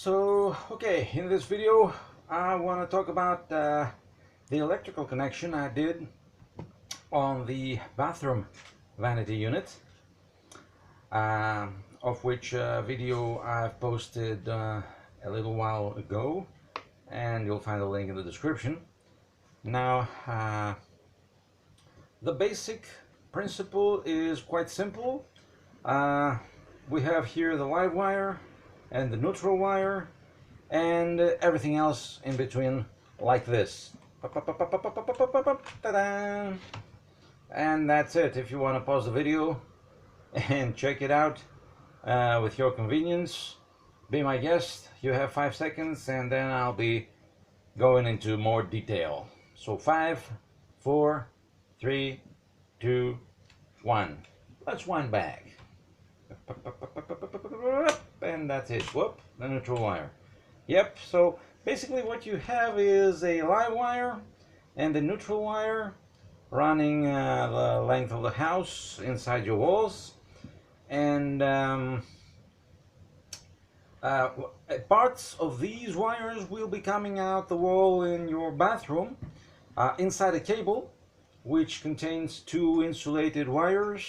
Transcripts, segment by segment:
Okay, in this video I want to talk about the electrical connection I did on the bathroom vanity unit, of which video I've posted a little while ago, and you'll find a link in the description. Now, the basic principle is quite simple. We have here the live wire and the neutral wire and everything else in between, like this. And that's it. If you want to pause the video and check it out with your convenience, be my guest. You have 5 seconds and then I'll be going into more detail. So 5, 4, 3, 2, 1. Let's wind back. And that's it. Whoop, the neutral wire. Yep, so basically what you have is a live wire and a neutral wire running the length of the house inside your walls, and parts of these wires will be coming out the wall in your bathroom inside a cable which contains two insulated wires,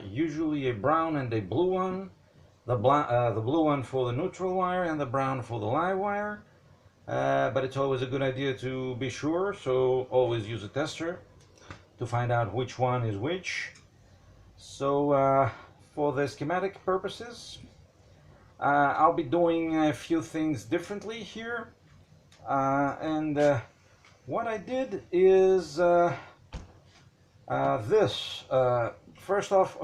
usually a brown and a blue one. The blue one for the neutral wire and the brown for the live wire. But it's always a good idea to be sure, so always use a tester to find out which one is which. So for the schematic purposes, I'll be doing a few things differently here. What I did is this. First off,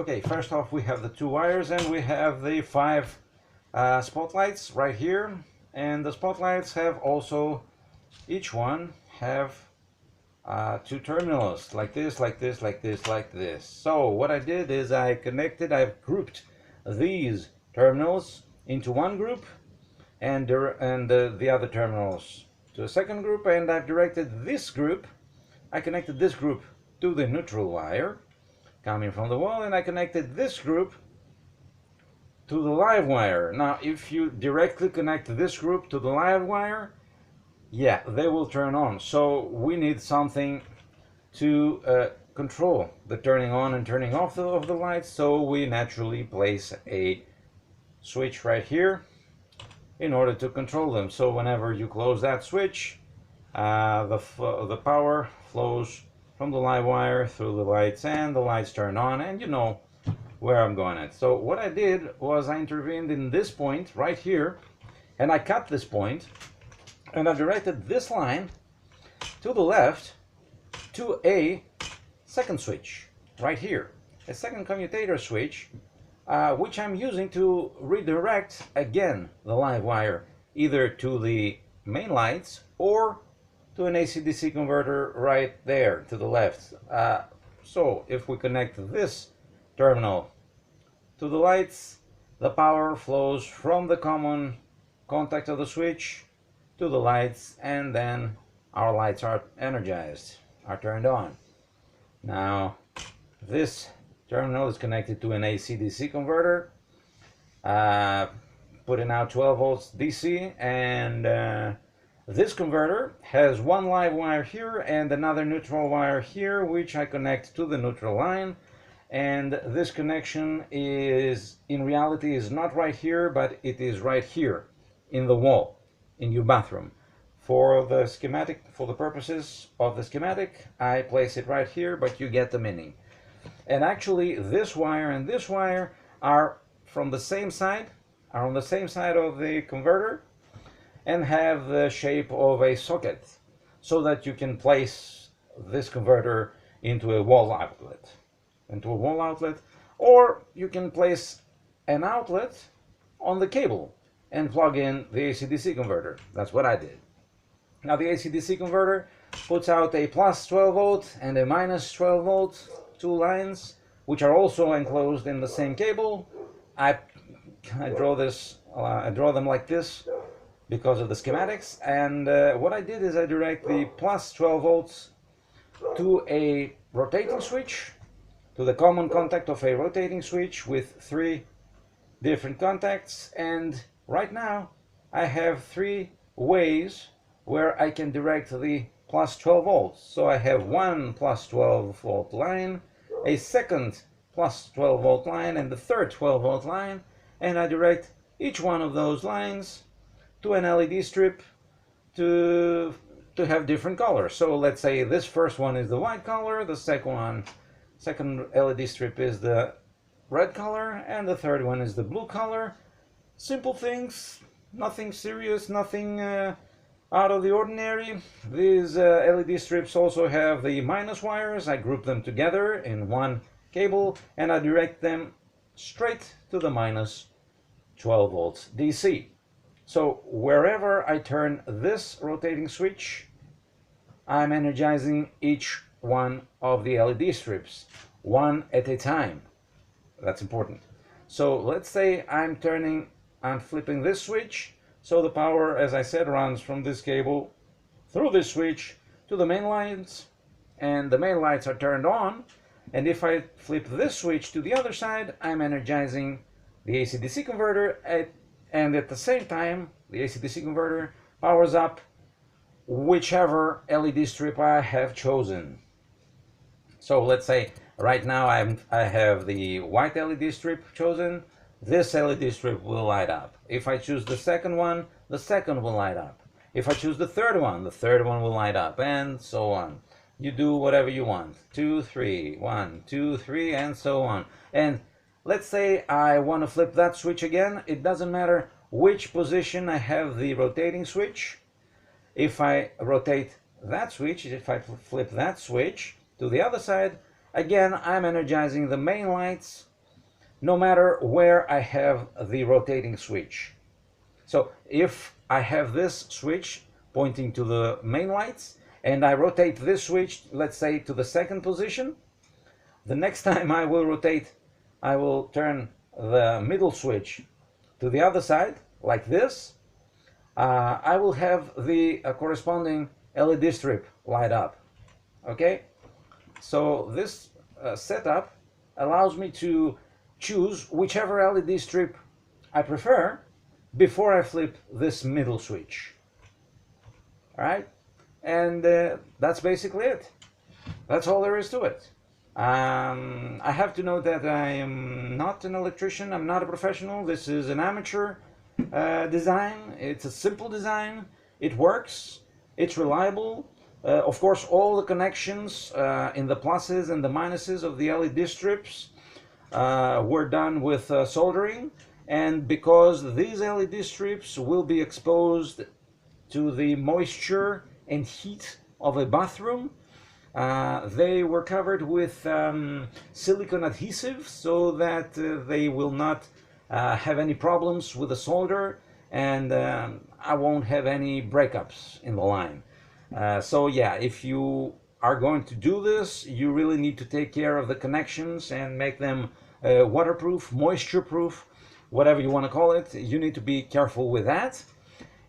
we have the two wires and we have the 5 spotlights right here, and the spotlights have also, each one have 2 terminals, like this, like this, like this, like this. So what I did is I've grouped these terminals into one group and the other terminals to a second group, and I've directed this group, I connected this group to the neutral wire coming from the wall, and I connected this group to the live wire. Now if you directly connect this group to the live wire, yeah, they will turn on. So we need something to control the turning on and turning off of the lights, so we naturally place a switch right here in order to control them. So whenever you close that switch, the power flows from the live wire through the lights, and the lights turn on, and you know where I'm going at. So what I did was I intervened in this point right here, and I cut this point, and I directed this line to the left to a second switch right here, a second commutator switch, which I'm using to redirect again the live wire either to the main lights or to an AC/DC converter right there to the left. So if we connect this terminal to the lights, the power flows from the common contact of the switch to the lights, and then our lights are energized, are turned on. Now this terminal is connected to an AC/DC converter, putting out 12 volts DC, and this converter has one live wire here and another neutral wire here, which I connect to the neutral line. And this connection is, in reality, is not right here, but it is right here in the wall in your bathroom. For the schematic, for the purposes of the schematic, I place it right here, but you get the meaning. And actually this wire and this wire are from the same side, are on the same side of the converter, and have the shape of a socket, so that you can place this converter into a wall outlet, or you can place an outlet on the cable and plug in the AC/DC converter. That's what I did. Now the AC/DC converter puts out a plus 12 volt and a minus 12 volt, 2 lines, which are also enclosed in the same cable. I draw them like this because of the schematics, and what I did is I direct the plus 12 volts to a rotating switch, to the common contact of a rotating switch with 3 different contacts, and right now I have three ways where I can direct the plus 12 volts. So I have one plus 12 volt line, a second plus 12 volt line, and the third 12 volt line, and I direct each one of those lines to an LED strip to have different colors. So let's say this first one is the white color, the second LED strip is the red color, and the third one is the blue color. Simple things, nothing serious, nothing out of the ordinary. These LED strips also have the minus wires. I group them together in one cable and I direct them straight to the minus 12 volts DC. So wherever I turn this rotating switch, I'm energizing each one of the LED strips, one at a time. That's important. So let's say I'm flipping this switch, so the power, as I said, runs from this cable through this switch to the main lights, and the main lights are turned on. And if I flip this switch to the other side, I'm energizing the AC-DC converter, and at the same time, the AC-DC converter powers up whichever LED strip I have chosen. So let's say right now I have the white LED strip chosen. This LED strip will light up. If I choose the second one, the second will light up. If I choose the third one will light up, and so on. You do whatever you want. 2, 3, 1, 2, 3, and so on. And let's say I want to flip that switch again. It doesn't matter which position I have the rotating switch. If I rotate that switch, if I flip that switch to the other side, again, I'm energizing the main lights no matter where I have the rotating switch. So if I have this switch pointing to the main lights and I rotate this switch, let's say, to the second position, the next time I will turn the middle switch to the other side, like this. I will have the corresponding LED strip light up. Okay? So this setup allows me to choose whichever LED strip I prefer before I flip this middle switch. Alright? And that's basically it. That's all there is to it. I have to note that I am not an electrician, I'm not a professional. This is an amateur design. It's a simple design. It works. It's reliable. Of course, all the connections in the pluses and the minuses of the LED strips were done with soldering, and because these LED strips will be exposed to the moisture and heat of a bathroom, they were covered with silicone adhesive so that they will not have any problems with the solder, and I won't have any breakups in the line. So yeah, if you are going to do this, you really need to take care of the connections and make them waterproof, moisture-proof, whatever you want to call it. You need to be careful with that.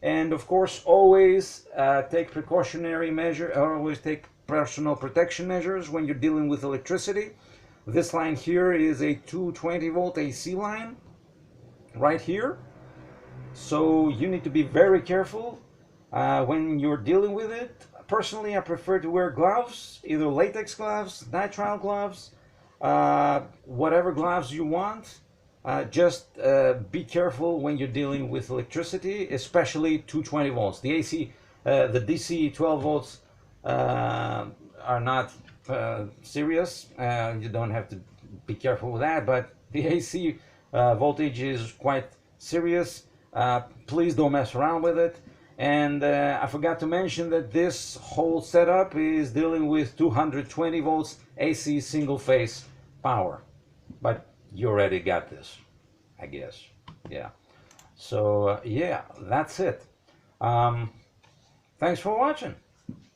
And of course, always take precautionary measures, always take personal protection measures when you're dealing with electricity. This line here is a 220 volt AC line right here. So you need to be very careful when you're dealing with it. Personally, I prefer to wear gloves, either latex gloves, nitrile gloves, whatever gloves you want. Just be careful when you're dealing with electricity, especially 220 volts. The AC, the DC 12 volts are not serious. You don't have to be careful with that, but the AC voltage is quite serious. Please don't mess around with it. And I forgot to mention that this whole setup is dealing with 220 volts AC single phase power. But you already got this, I guess. Yeah. So yeah, that's it. Thanks for watching.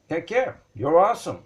Take care. You're awesome.